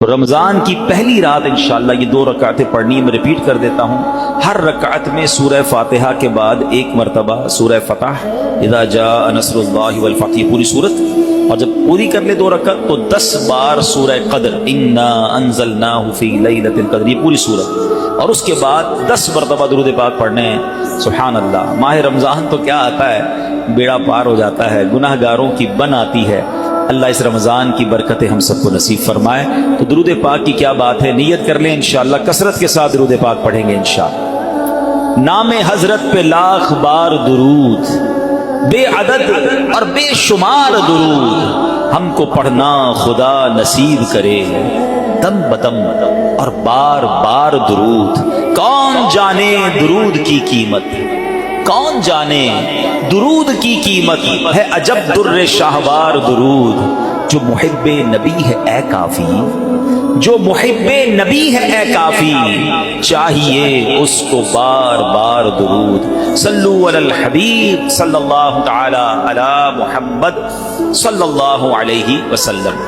رمضان کی پہلی رات انشاءاللہ یہ 2 رکعتیں پڑھنی ہے. میں ریپیٹ کر دیتا ہوں، ہر رکعت میں سورہ فاتحہ کے بعد ایک مرتبہ سورہ فتح، اذا جاء نصر اللہ والفتح، پوری سورت. اور جب پوری کر لے 2 رکعت تو 10 بار سورہ قدر، انا انزلناہ فی لیلۃ القدر، یہ پوری سورت. اور اس کے بعد 10 مرتبہ درود پاک پڑھنے ہیں. سبحان اللہ. ماہ رمضان تو کیا آتا ہے، بیڑا پار ہو جاتا ہے، گناہ گاروں کی بن آتی ہے. اللہ اس رمضان کی برکتیں ہم سب کو نصیب فرمائے. تو درود پاک کی کیا بات ہے، نیت کر لیں انشاءاللہ کثرت کے ساتھ درود پاک پڑھیں گے انشاءاللہ. نام حضرت پہ لاکھ بار درود، بے عدد اور بے شمار درود ہم کو پڑھنا خدا نصیب کرے. دم بدم اور بار بار درود. کون جانے درود کی قیمت، کون جانے درود کی قیمت ہے. عجب در شاہوار درود، جو محب نبی ہے اے کافی، جو محب نبی ہے اے کافی، چاہیے اس کو بار بار درود. صلو علی الحبیب صلی اللہ تعالی علی محمد صلی اللہ علیہ وسلم.